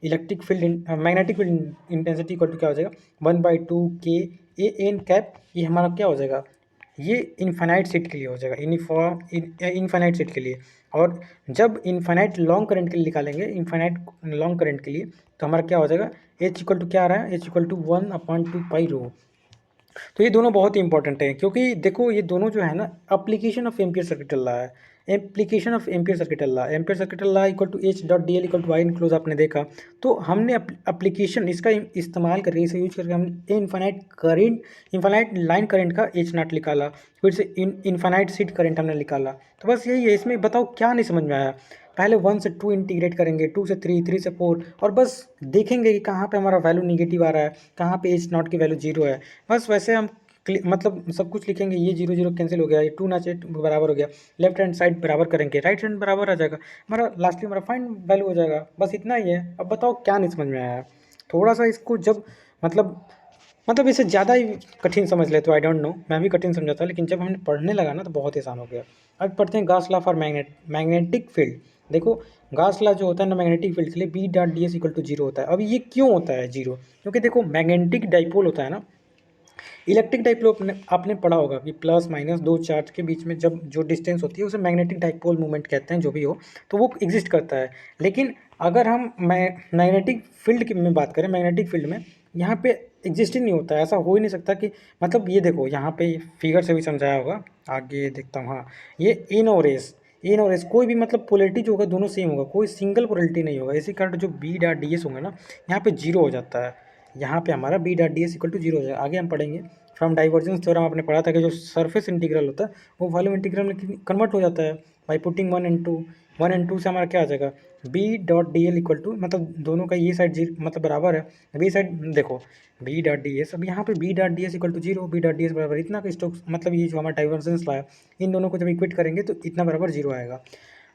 electric field magnetic field intensity equal to क्या हो जाएगा 1/2 के ए एन कैप, ये हमारा क्या हो जाएगा, ये इनफाइनाइट सीट के लिए हो जाएगा, इनफाइनाइट सीट के लिए। और जब इनफाइनाइट लॉन्ग करंट के लिए निकालेंगे, इनफाइनाइट लॉन्ग करंट के लिए, तो हमारा क्या हो जाएगा, एच इक्वल टू क्या आ रहा है, एच इक्वल टू 1/2 पाई रो। तो ये दोनों बहुत ही इंपॉर्टेंट है, क्योंकि देखो ये दोनों जो है ना application of ampere circuit law है, application of ampere circuit law, ampere circuit law equal to H dot D L equal to Y enclose आपने देखा, तो हमने एप्लीकेशन इसका इस्तेमाल करके, इसे यूज करके हमने infinite current, infinite line current का एच नॉट निकाला, फिर से इनफाइनाइट सीट करंट हमने निकाला। तो बस यही है, इसमें बताओ क्या नहीं समझ में आया, पहले 1 से 2 इंटीग्रेट करेंगे, 2 से 3, 3 से 4, और बस देखेंगे कि कहाँ पे हमारा वैल्यू निगेटिव आ रहा है, कहाँ पे एच नॉट की वैल्यू जीरो है, बस वैसे हम मतलब सब कुछ लिखेंगे, ये 0 0 कैंसिल हो गया, ये 2 ना 8 बराबर हो गया, लेफ्ट हैंड साइड बराबर करेंगे, राइट हैंड बराबर आ जाएगा, हमारा लास्टली हमारा फाइन वैल्यू हो जाएगा, बस इतना ही है। अब बताओ क्या नहीं समझ में आया, थोड़ा सा इसको जब मतलब इसे ज़्यादा ही कठिन समझ ले तो आई डोंट नो, मैं भी कठिन समझा था, लेकिन जब हमने पढ़ने लगा ना तो बहुत ही आसान हो गया। अब पढ़ते हैं Gauss law for magnetic field. देखो गाउस लॉ जो होता है ना मैग्नेटिक फील्ड के लिए B dot D S equal to zero होता है। अब ये क्यों होता है जीरो? क्योंकि देखो मैग्नेटिक डाइपोल होता है ना, इलेक्ट्रिक डाइपोल आपने पढ़ा होगा कि प्लस माइनस दो चार्ज के बीच में जब जो डिस्टेंस होती है उसे मैग्नेटिक डाइपोल मूवमेंट कहते हैं, जो भी हो, तो वो एग्जिस्ट करता है। लेकिन अगर हम मैग्नेटिक फील्ड की में बात करें, मैग्नेटिक फील्ड में यहाँ पे एग्जिस्ट ही नहीं होता है, ऐसा हो ही नहीं सकता कि मतलब ये देखो यहाँ पे फिगर से भी समझाया होगा, आगे देखता हूँ। हाँ, ये इन और एस कोई भी मतलब पोलरिटी जो होगा दोनों सेम होगा, कोई सिंगल पोलरिटी नहीं होगा। इसी कारण जो बी डॉट डी एस होगा ना यहाँ पे जीरो हो जाता है, यहाँ पे हमारा B dot D S equal to zero हो जाएगा। आगे हम पढ़ेंगे फ्रॉम डाइवर्जेंस थ्योरम आपने पढ़ा था कि जो सरफेस इंटीग्रल होता है वो वॉल्यूम इंटीग्रल में कन्वर्ट हो जाता है by putting one and two से हमारा क्या आ जाएगा B dot D L equal to, मतलब दोनों का ये साइड मतलब बराबर है, बी साइड देखो बी डॉट डी एस। अब यहाँ पे B dot D S equal to zero, B dot D S बराबर इतना का स्टोक्स, मतलब ये जो हमारा डाइवर्जेंस लाया इन दोनों को जब इक्वेट करेंगे तो इतना बराबर जीरो आएगा।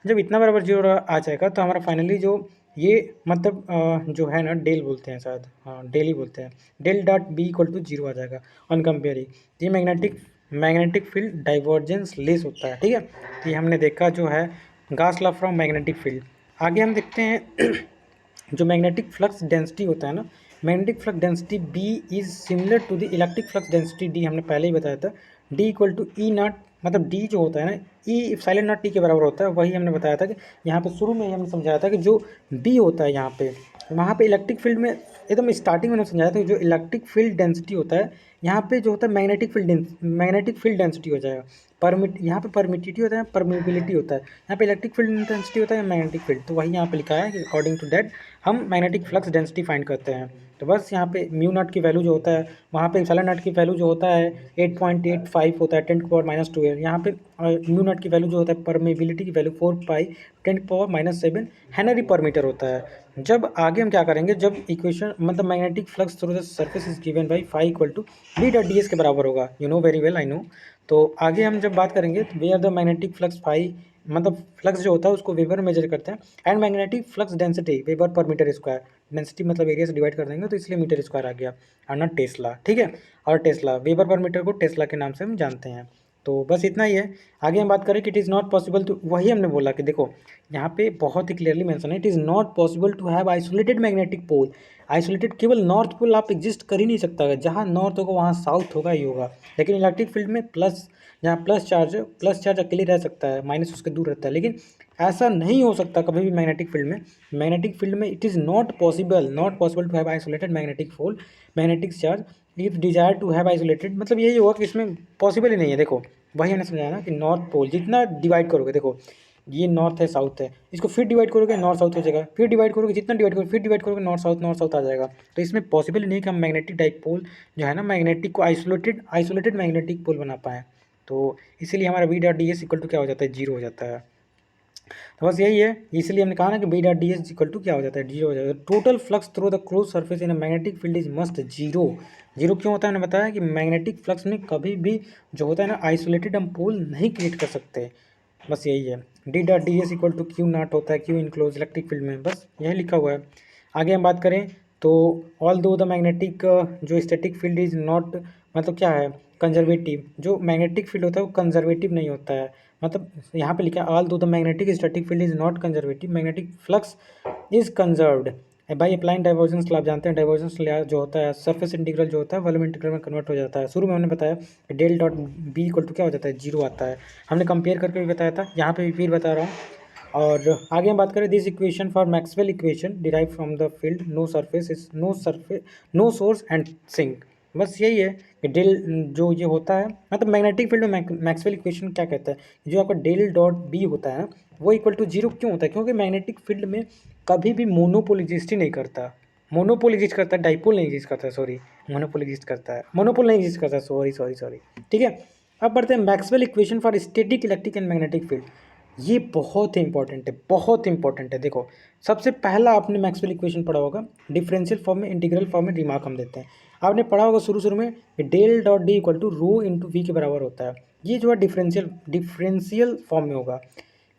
जब इतना बराबर जीरो आ जाएगा तो हमारा फाइनली जो ये मतलब जो है ना डेल बोलते हैं शायद, हाँ डेल ही बोलते हैं, del dot B equal to zero आ जाएगा ऑन कंपेयरिंग। ये मैग्नेटिक फील्ड डाइवर्जेंस लेस होता है, ठीक है। तो ये हमने देखा जो है Gauss law from magnetic field. आगे हम देखते हैं जो मैग्नेटिक फ्लक्स डेंसिटी होता है ना, magnetic flux density B is similar to the electric flux density D, हमने पहले ही बताया था। D equal to E not, मतलब डी जो होता है ना ई साइलेंट नॉट टी के बराबर होता है, वही हमने बताया था कि यहाँ पे शुरू में ही हमने समझाया था कि जो बी होता है यहाँ पे, वहाँ पे इलेक्ट्रिक फील्ड में एकदम स्टार्टिंग में हमने समझाया था कि जो इलेक्ट्रिक फील्ड डेंसिटी होता है यहाँ पे जो होता है मैग्नेटिक फील्ड डेंसिटी हो जाएगा। यहाँ पे परमिटिविटी होता है, परमिबिलिटी होता है, यहाँ पे इलेक्ट्रिक फील्ड इंटेंसिटी होता है मैग्नेटिक फील्ड। तो वही यहाँ पे लिखा है कि अकॉर्डिंग टू दैट हम मैग्नेटिक फ्लक्स डेंसिटी फाइंड करते हैं। तो बस यहाँ पे म्यू नॉट की वैल्यू जो होता है, वहाँ पे एप्सिलॉन नॉट की वैल्यू जो होता है 8.85 होता है 10⁻²। यहाँ पे म्यू नॉट की वैल्यू जो होता है परमेबिलिटी की वैल्यू 4π 10⁻⁷ हेनरी पर मीटर होता है। जब आगे हम क्या करेंगे, जब इक्वेशन मतलब magnetic flux through the surface is given by phi equal to B dot D S के बराबर होगा, you know very well, I know. तो आगे हम जब बात करेंगे तो we are the magnetic flux phi, मतलब फ्लक्स जो होता है उसको वेबर में मेजर करते हैं, and magnetic flux density weber पर मीटर स्क्वायर, डेंसिटी मतलब एरिया से डिवाइड कर देंगे तो इसलिए मीटर स्क्वायर आ गया, और ना टेस्ला, ठीक है। और टेस्ला वेबर पर मीटर को टेस्ला के नाम से हम जानते हैं। तो बस इतना ही है। आगे हम बात करें कि it is not possible to, वही हमने बोला कि देखो यहाँ पे बहुत ही क्लियरली मेंशन है, it is not possible to have isolated magnetic pole. Isolated केवल नॉर्थ पोल आप एग्जिस्ट कर ही नहीं सकता, जहाँ नॉर्थ होगा वहाँ साउथ होगा ही होगा। लेकिन इलेक्ट्रिक फील्ड में प्लस, जहाँ प्लस चार्ज अकेले रह सकता है, माइनस उसके दूर रहता है, लेकिन ऐसा नहीं हो सकता कभी भी मैग्नेटिक फील्ड में it is not possible to have isolated magnetic charge if desire to have isolated, मतलब यही होगा कि इसमें पॉसिबल ही नहीं है। देखो वही हमने समझाया ना कि नॉर्थ पोल जितना डिवाइड करोगे, देखो ये नॉर्थ है साउथ है, इसको फिर डिवाइड करोगे नॉर्थ साउथ हो जाएगा, फिर डिवाइड करोगे जितना डिवाइड करोगे फिर डिवाइड करोगे नॉर्थ साउथ आ जाएगा। तो इसमें पॉसिबल ही नहीं कि हम मैग्नेटिक डाइपोल जो है ना मैग्नेटिक को आइसोलेटेड मैग्नेटिक पोल बना पाएँ। तो इसीलिए हमारा B dot D S equal to क्या हो जाता है, जीरो हो जाता है। तो बस यही है, इसलिए हमने कहा ना कि B dot D S equal to क्या हो जाता है, जीरो हो जाता है। Total flux through the close surface in magnetic field is must zero. Zero क्यों होता है, मैंने बताया कि मैग्नेटिक फ्लक्स में कभी भी जो होता है ना आइसोलेटेड हम पोल नहीं क्रिएट कर सकते। बस यही है, D dot D S equal to Q not होता है, क्यू इनक्लोज इलेक्ट्रिक फील्ड में, बस यही लिखा हुआ है। आगे हम बात करें तो ऑल दो द मैग्नेटिक जो स्टैटिक फील्ड इज नॉट, मतलब क्या है कंजर्वेटिव, जो मैग्नेटिक फील्ड होता है वो कंजर्वेटिव नहीं होता है। मतलब यहाँ पे लिखा है ऑल दो the magnetic static field is not conservative, magnetic flux is conserved by applying divergence law. आप जानते हैं डाइवर्जेंस लॉ जो होता है सरफेस इंटीग्रल जो होता है वॉल्यूम इंटीग्रल में कन्वर्ट हो जाता है। शुरू में हमने बताया del dot B equal to क्या हो जाता है, जीरो आता है, हमने कंपेयर करके भी बताया था, यहाँ पे भी फिर बता रहा हूँ। और आगे हम बात करें this equation for Maxwell equation derive from the field no source and sink. बस यही है कि डेल जो ये होता है, मतलब मैग्नेटिक फील्ड में मैक्सवेल इक्वेशन क्या कहता है, जो आपका डेल डॉट बी होता है ना वो इक्वल टू जीरो क्यों होता है, क्योंकि मैग्नेटिक फील्ड में कभी भी मोनोपोल एग्जिस्ट ही नहीं करता, मोनोपोल एग्जिस्ट करता है, डाइपोल नहीं एग्जिस्ट करता, सॉरी मोनोपोल एग्जिस्ट करता है, मोनोपोल नहीं एग्जिस्ट करता, सॉरी, ठीक है। अब बढ़ते हैं Maxwell equation for static electric and magnetic field. ये बहुत ही इंपॉर्टेंट है। देखो सबसे पहला आपने मैक्सवेल इक्वेशन पढ़ा होगा, डिफरेंशियल फॉर्म में इंटीग्रल फॉर्म में रिमार्क हम देते हैं, आपने पढ़ा होगा शुरू में del dot D equal to rho into V के बराबर होता है। ये जो है डिफरेंशियल फॉर्म में होगा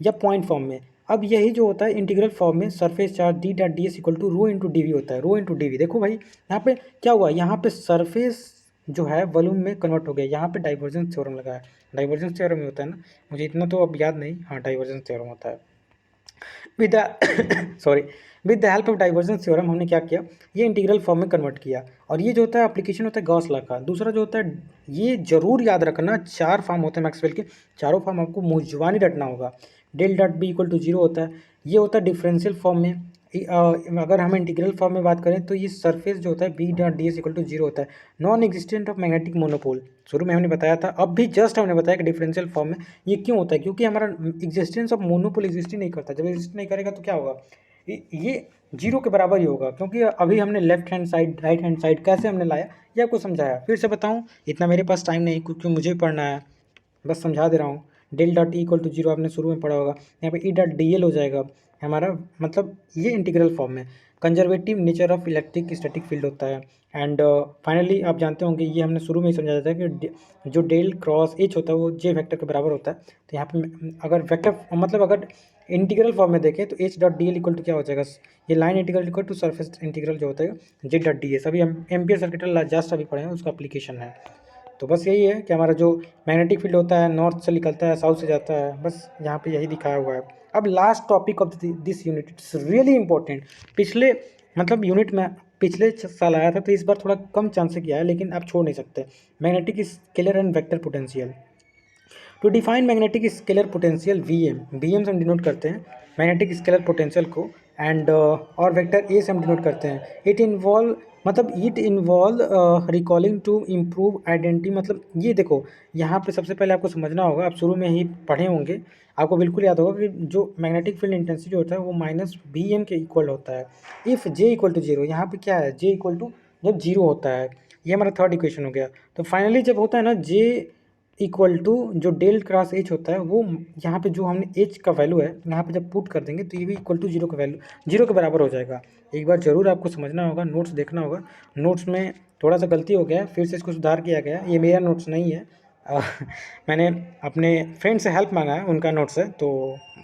या पॉइंट फॉर्म में। अब यही जो होता है इंटीग्रल फॉर्म में surface charge D dot D S equal to rho into D V होता है, रो इंटू डी वी। देखो भाई यहाँ पे क्या हुआ, यहाँ पे सरफेस जो है वॉल्यूम में कन्वर्ट हो गया, यहाँ पे डाइवर्जेंस थ्योरम लगा है, डाइवर्जेंस थ्योरम में होता है ना, मुझे इतना तो अब याद नहीं, हाँ डाइवर्जेंस थ्योरम होता है। With the sorry with the help of divergence theorem हमने क्या किया, ये इंटीग्रल फॉर्म में कन्वर्ट किया। और ये जो होता है एप्लीकेशन होता है गॉस लॉ का। दूसरा जो होता है, ये जरूर याद रखना, 4 फॉर्म होते हैं मैक्सवेल के, चारों फॉर्म आपको मुंजवानी रटना होगा। Del dot B equal to zero होता है, ये होता है डिफरेंशियल फॉर्म में। अगर हम इंटीग्रल फॉर्म में बात करें तो ये सरफेस जो होता है B dot D S equal to zero होता है। Non existent of magnetic monopole, शुरू में हमने बताया था, अब भी जस्ट हमने बताया कि डिफरेंशियल फॉर्म में ये क्यों होता है, क्योंकि हमारा एग्जिस्टेंस ऑफ मोनोपोल एग्जिस्ट ही नहीं करता। जब एग्जिस्ट नहीं करेगा तो क्या होगा, ये जीरो के बराबर ही होगा। क्योंकि अभी हमने left hand side right hand side कैसे हमने लाया ये आपको समझाया। फिर से बताऊँ, इतना मेरे पास टाइम नहीं क्योंकि मुझे भी पढ़ना है, बस समझा दे रहा हूँ। Del dot E equal to zero आपने शुरू में पढ़ा होगा, यहाँ पे ई डॉट डी एल हो जाएगा हमारा, मतलब ये इंटीग्रल फॉर्म में conservative nature of electric static field होता है। एंड फाइनली आप जानते होंगे, ये हमने शुरू में ही समझाया था कि जो डेल क्रॉस एच होता है वो जे वेक्टर के बराबर होता है। तो यहाँ पे अगर वेक्टर मतलब अगर इंटीग्रल फॉर्म में देखें तो H dot D L equal to क्या हो जाएगा, ये line integral equal to surface integral जो होता है जे डॉट डी एस। अभी हम एम्पियर सर्किट जस्ट अभी पढ़े हैं, उसका एप्लीकेशन है। तो बस यही है कि हमारा जो मैग्नेटिक फील्ड होता है नॉर्थ से निकलता है साउथ से जाता है, बस यहाँ पे यही दिखाया हुआ है। अब last topic of this unit, it's really important. पिछले मतलब यूनिट में पिछले साल आया था, तो इस बार थोड़ा कम चांस से किया है, लेकिन आप छोड़ नहीं सकते। Magnetic scalar and vector potential. To define magnetic scalar potential V M से हम डिनोट करते हैं मैग्नेटिक स्केलर पोटेंशियल को, एंड और वेक्टर ए से हम डिनोट करते हैं। It involve recalling to improve identity. मतलब ये देखो, यहाँ पे सबसे पहले आपको समझना होगा, आप शुरू में ही पढ़े होंगे, आपको बिल्कुल याद होगा कि जो मैग्नेटिक फील्ड इंटेंसिटी होता है वो माइनस बी एम के इक्वल होता है if J equal to zero. यहाँ पे क्या है, जे इक्वल टू जब जीरो होता है, ये हमारा थर्ड इक्वेशन हो गया। तो फाइनली जब होता है ना जे इक्वल टू जो डेल क्रॉस एच होता है, वो यहाँ पे जो हमने एच का वैल्यू है यहाँ पे जब पुट कर देंगे तो ये भी इक्वल टू जीरो का वैल्यू जीरो के बराबर हो जाएगा। एक बार ज़रूर आपको समझना होगा, नोट्स देखना होगा। नोट्स में थोड़ा सा गलती हो गया है, फिर से इसको सुधार किया गया है। ये मेरा नोट्स नहीं है, मैंने अपने फ्रेंड से हेल्प मांगा है, उनका नोट्स है, तो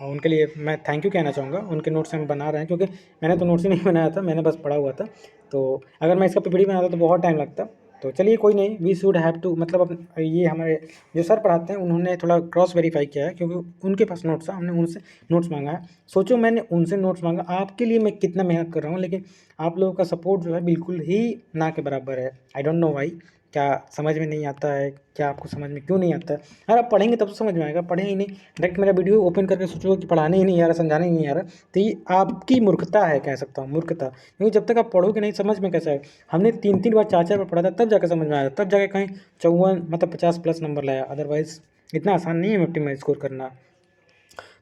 उनके लिए मैं थैंक यू कहना चाहूँगा। उनके नोट्स हम बना रहे हैं, क्योंकि मैंने तो नोट्स ही नहीं बनाया था, मैंने बस पढ़ा हुआ था। तो अगर मैं इसका पीपीटी बनाता तो बहुत टाइम लगता। तो चलिए कोई नहीं, वी शुड हैव टू, मतलब अब ये हमारे जो सर पढ़ाते हैं उन्होंने थोड़ा क्रॉस वेरीफाई किया है, क्योंकि उनके पास नोट्स है, हमने उनसे नोट्स मांगा है। सोचो मैंने उनसे नोट्स मांगा, आपके लिए मैं कितना मेहनत कर रहा हूँ, लेकिन आप लोगों का सपोर्ट जो है बिल्कुल ही ना के बराबर है। आई डोंट नो वाई, क्या समझ में नहीं आता है, क्या आपको समझ में क्यों नहीं आता है? अगर आप पढ़ेंगे तब तो समझ में आएगा, पढ़े ही नहीं, डायरेक्ट मेरा वीडियो ओपन करके सोचोगे कि पढ़ाने ही नहीं आ रहा, समझाने ही नहीं आ रहा, तो ये आपकी मूर्खता है, कह सकता हूँ मूर्खता। क्योंकि जब तक आप पढ़ोगे नहीं समझ में कैसा है। हमने 3-3 बार 4-4 बार पढ़ा था, तब जाकर समझ में आया, तब जाकर कहीं 54 मतलब 50 प्लस नंबर लाया। अदरवाइज इतना आसान नहीं है मिट्टी में स्कोर करना।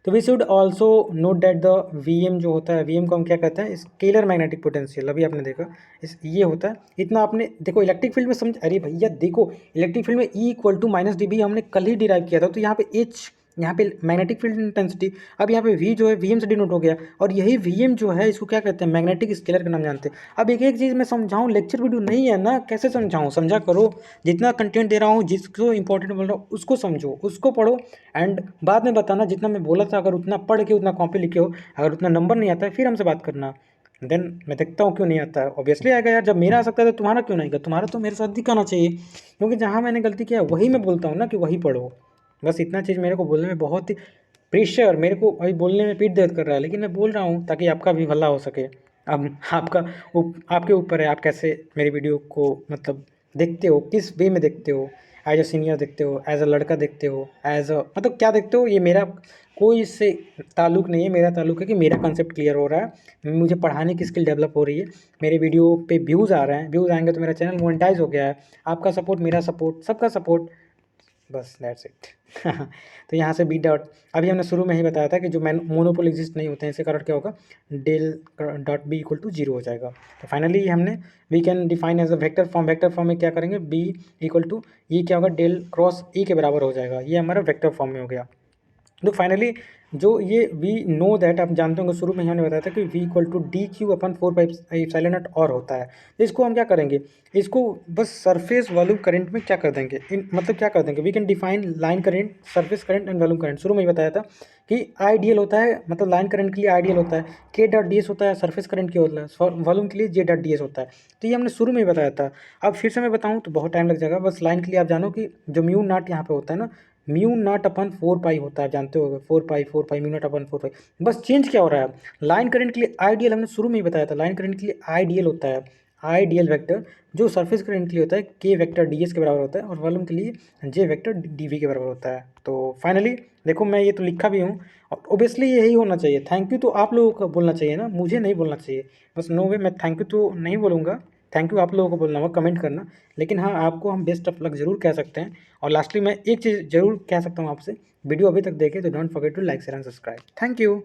तो we should also note that the V M जो होता है, वी एम को हम क्या कहते हैं, स्केलर मैग्नेटिक पोटेंशियल। अभी आपने देखा इस ये होता है इतना, आपने देखो इलेक्ट्रिक फील्ड में समझ, अरे भैया देखो इलेक्ट्रिक फील्ड में E equal to minus D B हमने कल ही डिराइव किया था। तो यहाँ पे एच, यहाँ पे मैग्नेटिक फील्ड इंटेंसिटी, अब यहाँ पे वी जो है वी एम से डिनोट हो गया, और यही वी एम जो है इसको क्या कहते हैं, मैग्नेटिक स्केलर का नाम जानते हैं। अब एक एक चीज़ मैं समझाऊँ, लेक्चर वीडियो नहीं है ना, कैसे समझाऊँ, समझा करो। जितना कंटेंट दे रहा हूँ, जिसको इंपॉर्टेंट बोल रहा हूँ उसको समझो, उसको पढ़ो, एंड बाद में बताना जितना मैं बोला था, अगर उतना पढ़ के उतना कॉपी लिखे हो, अगर उतना नंबर नहीं आता है फिर हमसे बात करना। देन मैं देखता हूँ क्यों नहीं आता है। ऑब्वियसली आएगा यार, जब मेरा आ सकता है तो तुम्हारा क्यों नहीं आएगा? तुम्हारा तो मेरे साथ दिखाना चाहिए, क्योंकि जहाँ मैंने गलती किया वही मैं बोलता हूँ ना कि वही पढ़ो। बस इतना चीज़ मेरे को बोलने में बहुत ही प्रेशर, मेरे को अभी बोलने में पीठ दर्द कर रहा है, लेकिन मैं बोल रहा हूँ ताकि आपका भी भला हो सके। अब आपके ऊपर है, आप कैसे मेरी वीडियो को मतलब देखते हो, किस वे में देखते हो, एज अ सीनियर देखते हो, एज अ लड़का देखते हो, एज अ मतलब क्या देखते हो, ये मेरा कोई इससे ताल्लुक़ नहीं है। मेरा ताल्लुक़ है कि मेरा कंसेप्ट क्लियर हो रहा है, मुझे पढ़ाने की स्किल डेवलप हो रही है, मेरे वीडियो पे व्यूज़ आ रहे हैं, व्यूज़ आएंगे तो मेरा चैनल मोनेटाइज हो गया है। आपका सपोर्ट, मेरा सपोर्ट, सबका सपोर्ट, बस दैट्स इट। तो यहाँ से बी डॉट, अभी हमने शुरू में ही बताया था कि जो मोनोपोल एग्जिस्ट नहीं होते हैं, इसके कारण क्या होगा, del dot B equal to zero हो जाएगा। तो फाइनली हमने we can define as a vector form. Vector form में क्या करेंगे, बी इक्वल टू ये क्या होगा, डेल क्रॉस ई के बराबर हो जाएगा। ये हमारा वेक्टर फॉर्म में हो गया। तो फाइनली जो ये वी नो दैट, आप जानते होंगे शुरू में ही हमने बताया था कि V equal to D Q upon 4πε0 और होता है। तो इसको हम क्या करेंगे, इसको बस सरफेस वॉल्यूम करंट में क्या कर देंगे, मतलब क्या कर देंगे, we can define line current, surface current and volume current. शुरू में ही बताया था कि आइडियल होता है, मतलब लाइन करंट के लिए आइडियल होता है के डॉट डी एस होता है, सरफेस करंट के होता है, वॉल्यूम के लिए जे डॉट डी एस होता है। तो ये हमने शुरू में ही बताया था। अब फिर से मैं बताऊँ तो बहुत टाइम लग जाएगा, बस लाइन के लिए आप जानो कि जो म्यू नॉट यहाँ पे होता है ना, म्यू नॉट अपन 4 पाई होता है, जानते हो 4 पाई म्यू नॉट अपन 4 पाई। बस चेंज क्या हो रहा है, लाइन करंट के लिए आइडियल हमने शुरू में ही बताया था, लाइन करंट के लिए आइडियल होता है, आइडियल वेक्टर जो सरफेस करंट के लिए होता है के वेक्टर डी एस के बराबर होता है, और वॉल्यूम के लिए जे वेक्टर डी वी के बराबर होता है। तो फाइनली देखो मैं ये तो लिखा भी हूँ, और ओबियसली यही होना चाहिए। थैंक यू तो आप लोगों को बोलना चाहिए ना, मुझे नहीं बोलना चाहिए। बस नो वे, मैं थैंक यू तो नहीं बोलूँगा, थैंक यू आप लोगों को बोलना होगा कमेंट करना। लेकिन हाँ, आपको हम बेस्ट ऑफ लक ज़रूर कह सकते हैं। और लास्टली मैं एक चीज़ ज़रूर कह सकता हूँ आपसे, वीडियो अभी तक देखे तो don't forget to like share and subscribe. Thank you.